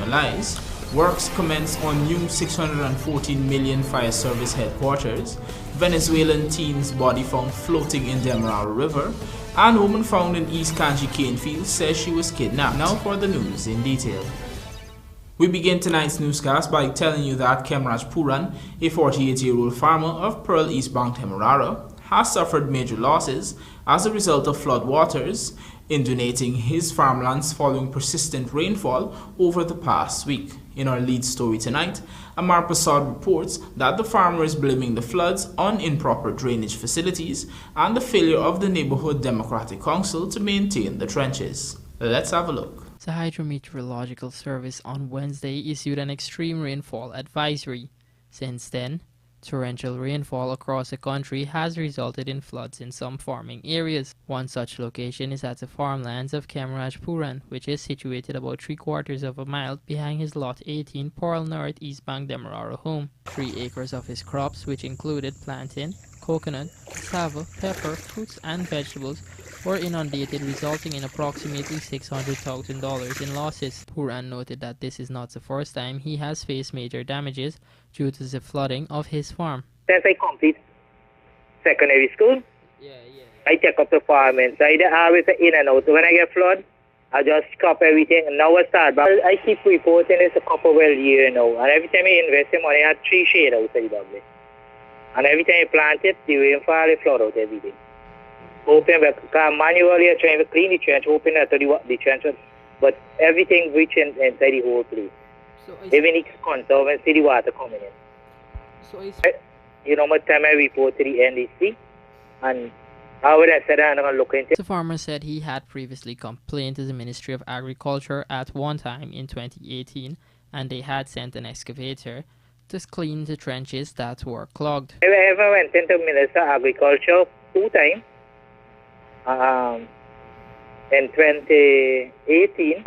operationalized, works commenced on new $614 million fire service headquarters, Venezuelan teen's body found floating in Demerara River, and woman found in East CANJE CANEFIELD says she was kidnapped. Now for the news in detail. We begin tonight's newscast by telling you that Kemraj Puran, a 48-year-old farmer of Pearl East Bank, Demerara, has suffered major losses as a result of floodwaters inundating his farmlands following persistent rainfall over the past week. In our lead story tonight, Amar Prasad reports that the farmer is blaming the floods on improper drainage facilities and the failure of the Neighborhood Democratic Council to maintain the trenches. Let's have a look. The Hydrometeorological Service on Wednesday issued an extreme rainfall advisory. Since then, torrential rainfall across the country has resulted in floods in some farming areas. One such location is at the farmlands of Kemraj Puran, which is situated about 3/4 of a mile behind his Lot 18 Pearl North East Bank Demerara home. 3 acres of his crops, which included plantain, coconut, cassava, pepper, fruits and vegetables, were inundated, resulting in approximately $600,000 in losses. Puran noted that this is not the first time he has faced major damages due to the flooding of his farm. Since I complete secondary school, I take up the farm inside. I always in and out. When I get flood, I just stop everything. And now I start. But I keep reporting this a couple of years now. And every time I invest in money, I have 3 shades outside of me. And every time I plant it, the rainfall, it flood out everything. Open, because manually I'm trying to clean the trench, open the trench, but everything reaching inside the whole place. So even it conserve and see the water coming in. So you know, my time I report to the NDC, and how would I say that I'm going to look into it? The farmer said he had previously complained to the Ministry of Agriculture at one time in 2018, and they had sent an excavator to clean the trenches that were clogged. I ever went into Minister of Agriculture 2 times. In 2018,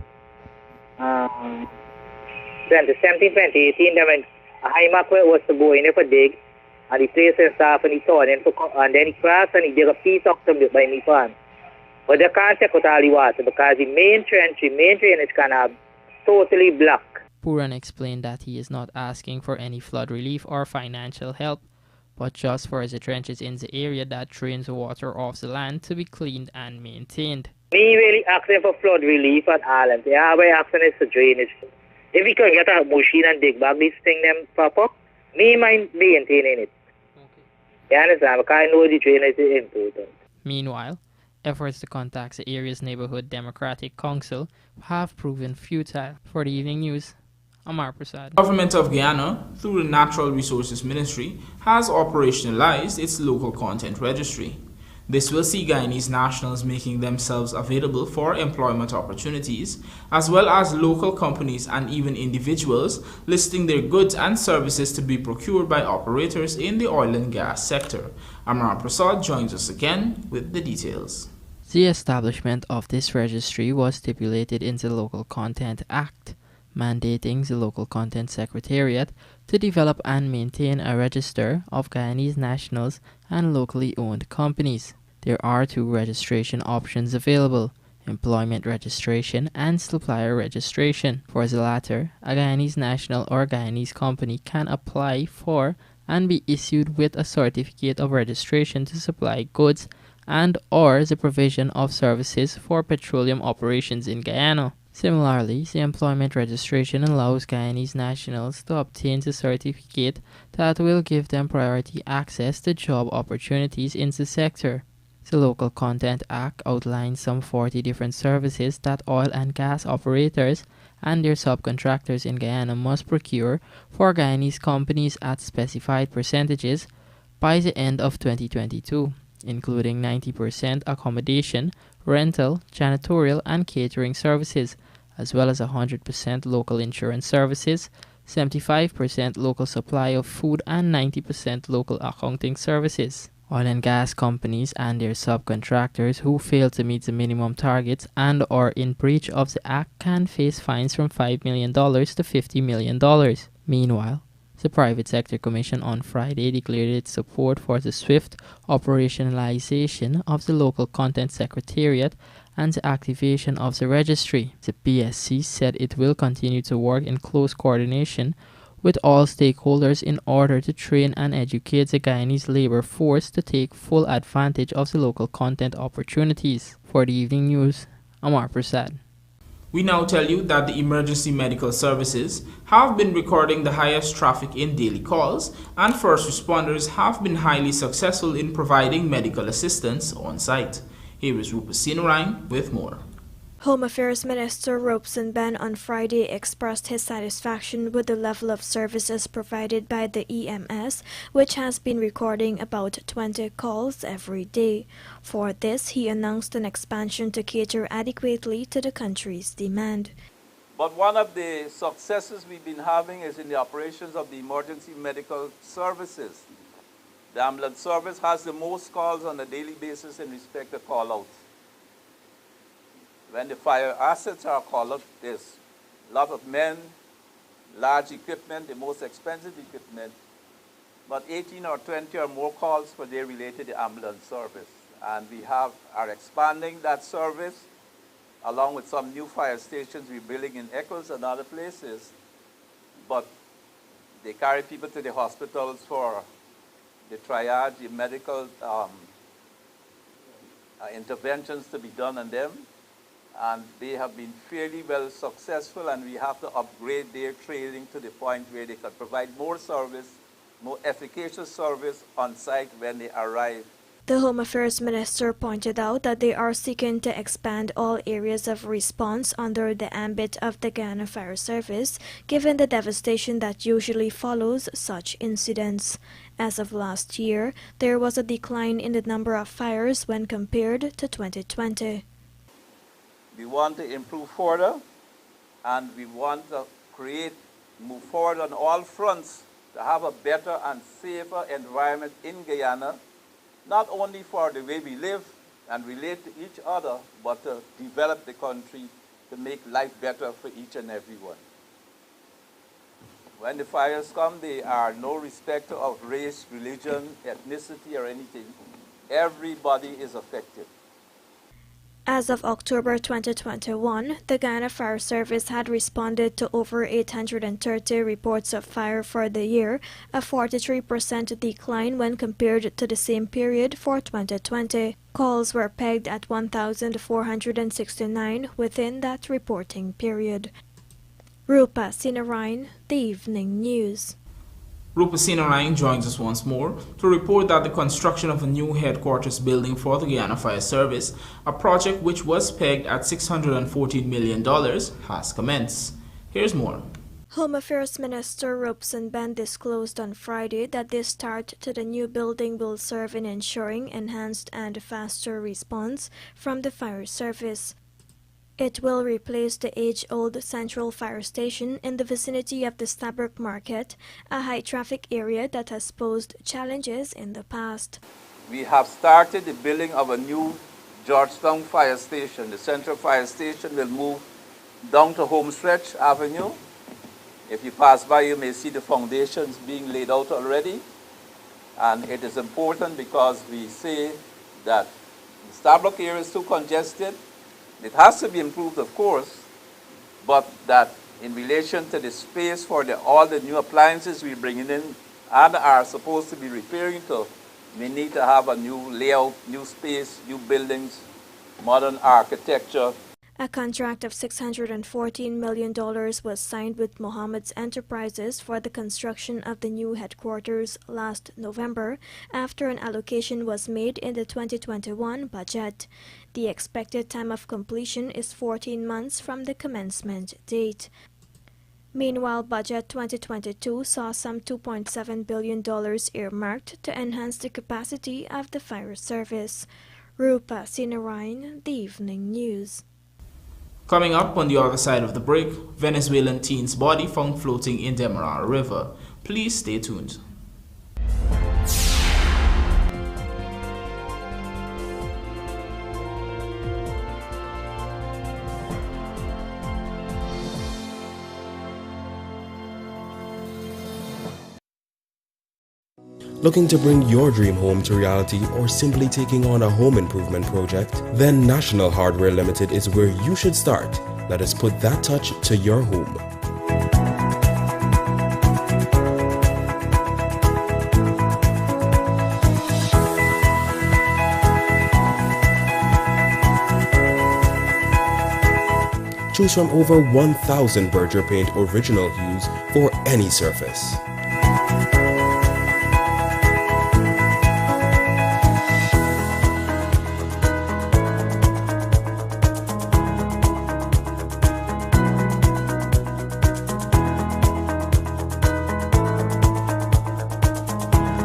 2018, when a high mackerel was to go in for dig, and the place and stuff, and he saw it, and then he crashed and he did a piece of them by me farm. But they can't take out all the water because the main drainage canal totally blocked. Puran explained that he is not asking for any flood relief or financial help, but just for the trenches in the area that drains water off the land to be cleaned and maintained. Me really asking for flood relief at Ireland. Yeah, we're asking is for drainage. If we can get a machine and dig back this thing them proper, me mind maintaining it. Okay. You understand? Because I know the drainage is important. Meanwhile, efforts to contact the area's Neighborhood Democratic Council have proven futile. For the evening news, Amar Prasad. The government of Guyana, through the Natural Resources Ministry, has operationalized its local content registry. This will see Guyanese nationals making themselves available for employment opportunities, as well as local companies and even individuals listing their goods and services to be procured by operators in the oil and gas sector. Amar Prasad joins us again with the details. The establishment of this registry was stipulated in the Local Content Act, mandating the Local Content Secretariat to develop and maintain a register of Guyanese nationals and locally owned companies. There are 2 registration options available: employment registration and supplier registration. For the latter, a Guyanese national or Guyanese company can apply for and be issued with a certificate of registration to supply goods and or the provision of services for petroleum operations in Guyana. Similarly, the employment registration allows Guyanese nationals to obtain the certificate that will give them priority access to job opportunities in the sector. The Local Content Act outlines some 40 different services that oil and gas operators and their subcontractors in Guyana must procure for Guyanese companies at specified percentages by the end of 2022, including 90% accommodation, rental, janitorial, and catering services, as well as 100% local insurance services, 75% local supply of food, and 90% local accounting services. Oil and gas companies and their subcontractors who fail to meet the minimum targets and or in breach of the Act can face fines from $5 million to $50 million. Meanwhile, the Private Sector Commission on Friday declared its support for the swift operationalization of the Local Content Secretariat and the activation of the registry. The PSC said it will continue to work in close coordination with all stakeholders in order to train and educate the Guyanese labor force to take full advantage of the local content opportunities. For the evening news, Amar Prasad. We now tell you that the emergency medical services have been recording the highest traffic in daily calls, and first responders have been highly successful in providing medical assistance on site. Here is Rupert Sinarine with more. Home Affairs Minister Robeson Ben on Friday expressed his satisfaction with the level of services provided by the EMS, which has been recording about 20 calls every day. For this, he announced an expansion to cater adequately to the country's demand. But one of the successes we've been having is in the operations of the emergency medical services. The ambulance service has the most calls on a daily basis in respect to call-outs. When the fire assets are called up, there's a lot of men, large equipment, the most expensive equipment, but 18 or 20 or more calls per day related to the ambulance service. And we are expanding that service along with some new fire stations we're building in Eccles and other places. But they carry people to the hospitals for the triage, the medical interventions to be done on them. And they have been fairly well successful, and we have to upgrade their training to the point where they can provide more service, more efficacious service on site when they arrive. The Home Affairs Minister pointed out that they are seeking to expand all areas of response under the ambit of the Guyana Fire Service, given the devastation that usually follows such incidents. As of last year, there was a decline in the number of fires when compared to 2020. We want to improve further, and we want to move forward on all fronts to have a better and safer environment in Guyana, not only for the way we live and relate to each other, but to develop the country to make life better for each and every one. When the fires come, they are no respect of race, religion, ethnicity, or anything. Everybody is affected. As of October 2021, the Guyana Fire Service had responded to over 830 reports of fire for the year, a 43% decline when compared to the same period for 2020. Calls were pegged at 1,469 within that reporting period. Rupa Sinarine, The Evening News. Rupert Sinarine joins us once more to report that the construction of a new headquarters building for the Guyana Fire Service, a project which was pegged at $614 million, has commenced. Here's more. Home Affairs Minister Robeson Ben disclosed on Friday that the start to the new building will serve in ensuring enhanced and faster response from the fire service. It will replace the age-old Central Fire Station in the vicinity of the Stabroek Market, a high-traffic area that has posed challenges in the past. We have started the building of a new Georgetown Fire Station. The Central Fire Station will move down to Homestretch Avenue. If you pass by, you may see the foundations being laid out already. And it is important because we say that the Stabroek area is too congested. It has to be improved, of course, but that in relation to the space for all the new appliances we're bringing in and are supposed to be repairing to, we need to have a new layout, new space, new buildings, modern architecture. A contract of $614 million was signed with Mohammed's Enterprises for the construction of the new headquarters last November after an allocation was made in the 2021 budget. The expected time of completion is 14 months from the commencement date. Meanwhile, Budget 2022 saw some $2.7 billion earmarked to enhance the capacity of the fire service. Rupa Sinarine, The Evening News. Coming up on the other side of the break, Venezuelan teen's body found floating in Demerara River. Please stay tuned. Looking to bring your dream home to reality or simply taking on a home improvement project? Then National Hardware Limited is where you should start. Let us put that touch to your home. Choose from over 1,000 Berger Paint original hues for any surface.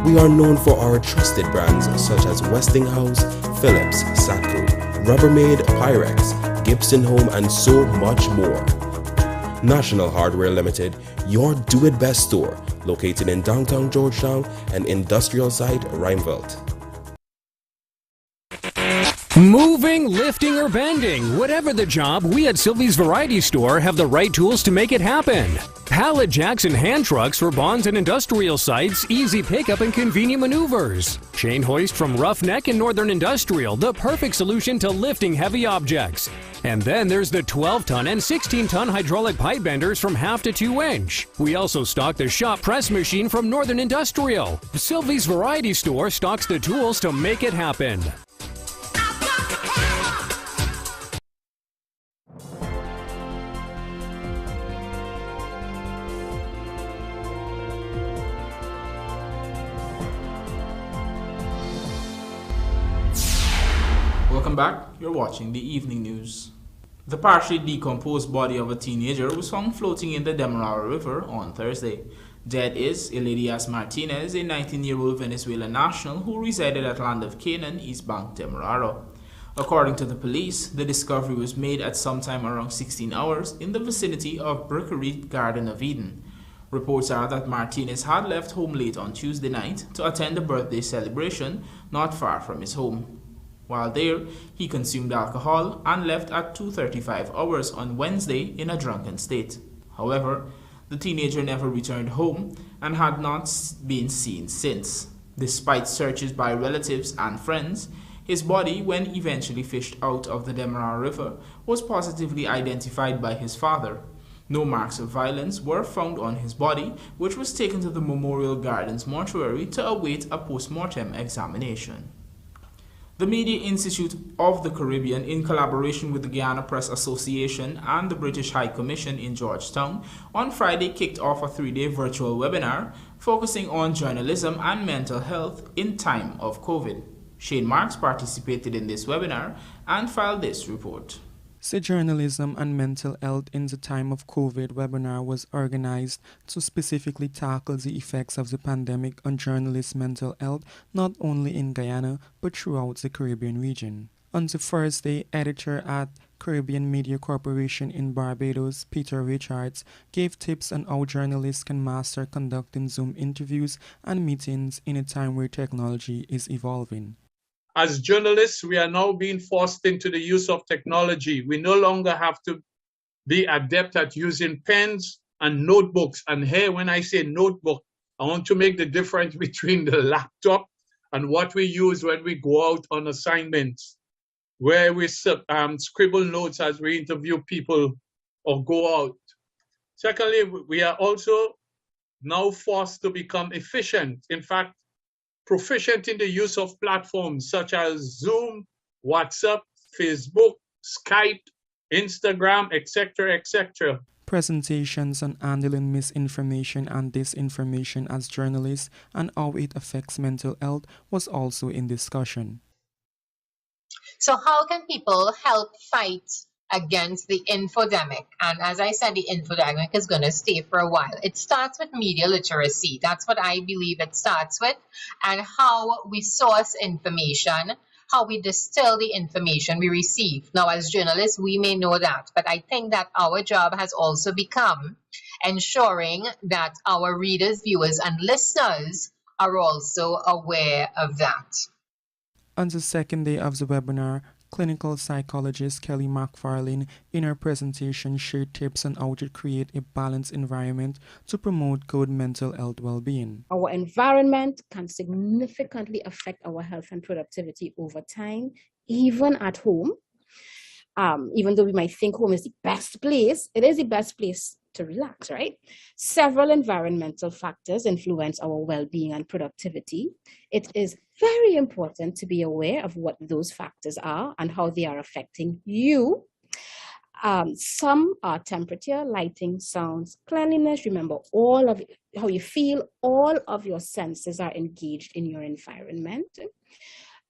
We are known for our trusted brands such as Westinghouse, Philips, Satco, Rubbermaid, Pyrex, Gibson Home, and so much more. National Hardware Limited, your do-it-best store, located in downtown Georgetown and industrial site Rijnveld. Moving, lifting, or bending, whatever the job, we at Sylvie's Variety Store have the right tools to make it happen. Pallet jacks and hand trucks for bonds and industrial sites, easy pickup and convenient maneuvers. Chain hoist from Roughneck and Northern Industrial, the perfect solution to lifting heavy objects. And then there's the 12-ton and 16-ton hydraulic pipe benders from 1/2 to 2 inch. We also stock the shop press machine from Northern Industrial. Sylvie's Variety Store stocks the tools to make it happen. Welcome back, you're watching the evening news. The partially decomposed body of a teenager was found floating in the Demerara River on Thursday. Dead is Eladias Martinez, a 19-year-old Venezuelan national who resided at Land of Canaan, East Bank, Demerara. According to the police, the discovery was made at sometime around 16 hours in the vicinity of Brickery Garden of Eden. Reports are that Martinez had left home late on Tuesday night to attend a birthday celebration not far from his home. While there, he consumed alcohol and left at 2:35 hours on Wednesday in a drunken state. However, the teenager never returned home and had not been seen since. Despite searches by relatives and friends, his body, when eventually fished out of the Demerara River, was positively identified by his father. No marks of violence were found on his body, which was taken to the Memorial Gardens mortuary to await a post-mortem examination. The Media Institute of the Caribbean, in collaboration with the Guyana Press Association and the British High Commission in Georgetown, on Friday kicked off a 3-day virtual webinar focusing on journalism and mental health in time of COVID. Shane Marks participated in this webinar and filed this report. The Journalism and Mental Health in the Time of COVID webinar was organized to specifically tackle the effects of the pandemic on journalists' mental health, not only in Guyana, but throughout the Caribbean region. On the first day, editor at Caribbean Media Corporation in Barbados, Peter Richards, gave tips on how journalists can master conducting Zoom interviews and meetings in a time where technology is evolving. As journalists, we are now being forced into the use of technology. We no longer have to be adept at using pens and notebooks. And here, when I say notebook, I want to make the difference between the laptop and what we use when we go out on assignments, where we scribble notes as we interview people or go out. Secondly, we are also now forced to become efficient. In fact, proficient in the use of platforms such as Zoom, WhatsApp, Facebook, Skype, Instagram, etc., etc. Presentations on handling misinformation and disinformation as journalists and how it affects mental health was also in discussion. So how can people help fight against the infodemic? And as I said, the infodemic is going to stay for a while. It starts with media literacy. That's what I believe it starts with, and how we source information, how we distill the information we receive. Now, as journalists, we may know that, but I think that our job has also become ensuring that our readers, viewers, and listeners are also aware of that. On the second day of the webinar, Clinical psychologist Kelly McFarlane, in her presentation, shared tips on how to create a balanced environment to promote good mental health well-being. Our environment can significantly affect our health and productivity over time, even at home. Even though we might think home is the best place, it is the best place to relax, right? Several environmental factors influence our well-being and productivity. It is very important to be aware of what those factors are and how they are affecting you. Some are temperature, lighting, sounds, cleanliness. Remember, all of how you feel, all of your senses are engaged in your environment.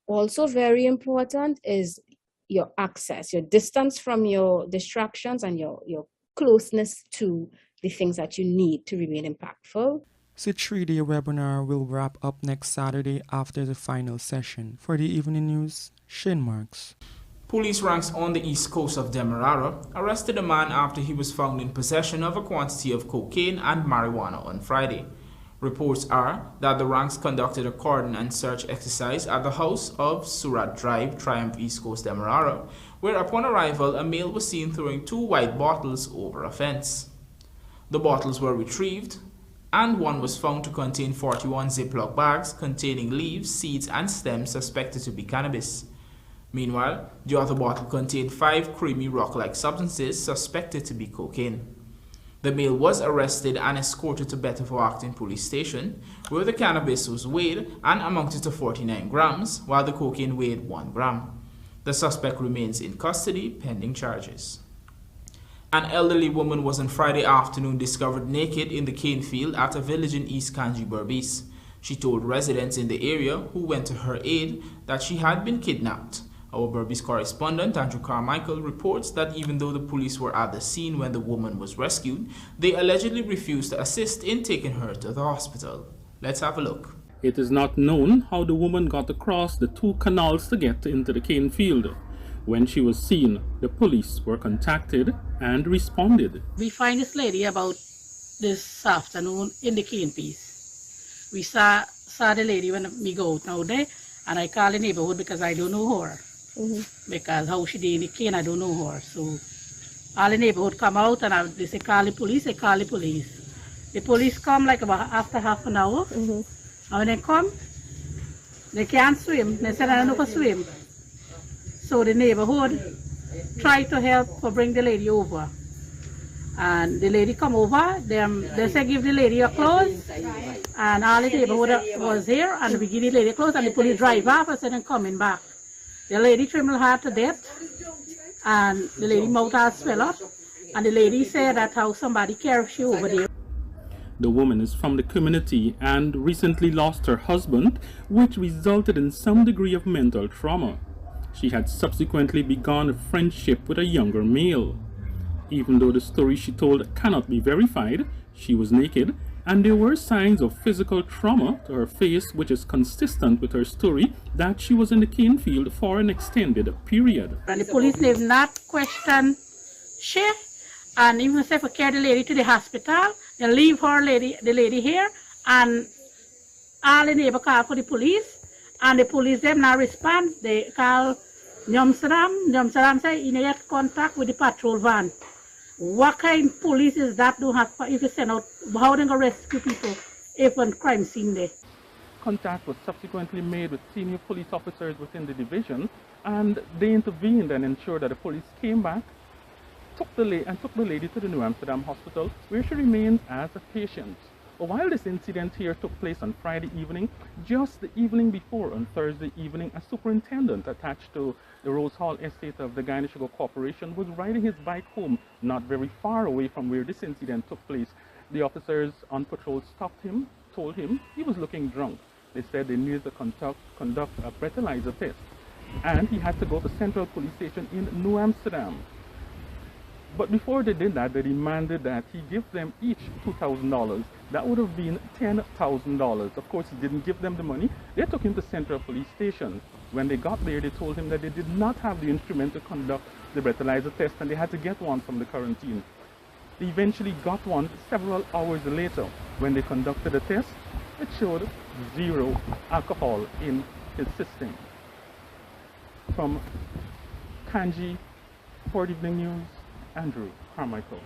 Also very important is your access, your distance from your distractions, and your closeness to the things that you need to remain impactful. The 3-day webinar will wrap up next Saturday after the final session. For the evening news, Shane Marks. Police ranks on the east coast of Demerara arrested a man after he was found in possession of a quantity of cocaine and marijuana on Friday. Reports are that the ranks conducted a cordon and search exercise at the house of Surat Drive, Triumph, East Coast, Demerara, where upon arrival a male was seen throwing 2 white bottles over a fence. The bottles were retrieved, and one was found to contain 41 Ziploc bags containing leaves, seeds, and stems suspected to be cannabis. Meanwhile, the other bottle contained 5 creamy rock-like substances suspected to be cocaine. The male was arrested and escorted to Betterfor Acton Police Station, where the cannabis was weighed and amounted to 49 grams, while the cocaine weighed 1 gram. The suspect remains in custody pending charges. An elderly woman was on Friday afternoon discovered naked in the cane field at a village in East CANJE, Berbice. She told residents in the area who went to her aid that she had been kidnapped. Our Berbice correspondent, Andrew Carmichael, reports that even though the police were at the scene when the woman was rescued, they allegedly refused to assist in taking her to the hospital. Let's have a look. It is not known how the woman got across the 2 canals to get into the cane field. When she was seen, the police were contacted and responded. We find this lady about this afternoon in the cane piece. We saw the lady when we go out now there, and I call the neighborhood because I don't know her. Because how she did in the cane, I don't know her. So all the neighborhood come out and they say call the police, they call the police. The police come like about after half an hour. And when they come, they can't swim. They said I don't know how to swim. So the neighborhood tried to help to bring the lady over. And the lady come over, they said give the lady her clothes. And all the neighborhood was here, and we give the lady clothes, and the police drive off and said they're coming back. The lady trembled hard to death, and the lady mouth had swell up, and the lady said that how somebody carried she over there. The woman is from the community and recently lost her husband, which resulted in some degree of mental trauma. She had subsequently begun a friendship with a younger male. Even though the story she told cannot be verified, she was naked, and there were signs of physical trauma to her face, which is consistent with her story that she was in the cane field for an extended period. And the police did not question she, and even if we carry the lady to the hospital, they leave the lady here, and all the neighbors call for the police, and the police them not respond. They call Nyamsaram say you need contact with the patrol van. What kind of police is that don't have if you send out, how they gonna rescue people if one crime scene there? Contact was subsequently made with senior police officers within the division, and they intervened and ensured that the police came back, took the lady to the New Amsterdam hospital, where she remains as a patient. While this incident here took place on Friday evening, just the evening before, on Thursday evening, a superintendent attached to the Rose Hall estate of the Guyana Sugar Corporation was riding his bike home, not very far away from where this incident took place. The officers on patrol stopped him, told him he was looking drunk. They said they needed to conduct a breathalyzer test, and he had to go to Central Police Station in New Amsterdam. But before they did that, they demanded that he give them each $2,000. That would have been $10,000. Of course, he didn't give them the money. They took him to Central Police Station. When they got there, they told him that they did not have the instrument to conduct the breathalyzer test, and they had to get one from the quarantine. They eventually got one several hours later. When they conducted the test, it showed 0 alcohol in his system. From CANJE, Port Evening News, Andrew Carmichael.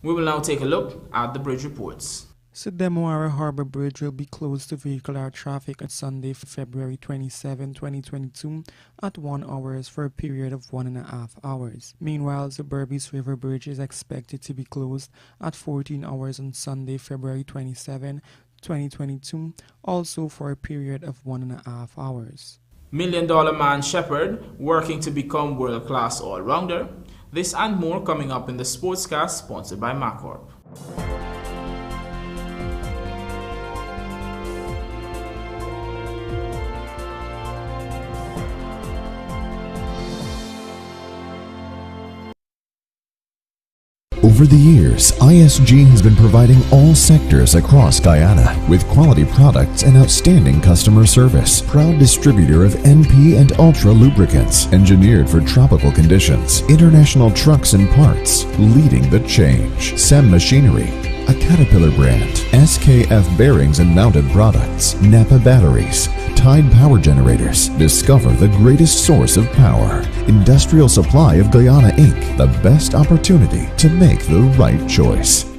We will now take a look at the bridge reports. So Demerara Harbour Bridge will be closed to vehicular traffic on Sunday, February 27, 2022 at 1 hour for a period of 1.5 hours. Meanwhile, the Berbice River Bridge is expected to be closed at 14 hours on Sunday, February 27, 2022, also for a period of 1.5 hours. $1 Million Man Shepherd working to become world-class all-rounder. This and more coming up in the Sportscast sponsored by Macorp. Over the years, ISG has been providing all sectors across Guyana with quality products and outstanding customer service. Proud distributor of NP and Ultra lubricants, engineered for tropical conditions. International trucks and parts, leading the change. SEM Machinery, a Caterpillar brand. SKF bearings and mounted products. Napa batteries. Tide power generators. Discover the greatest source of power. Industrial Supply of Guyana Inc. The best opportunity to make the right choice.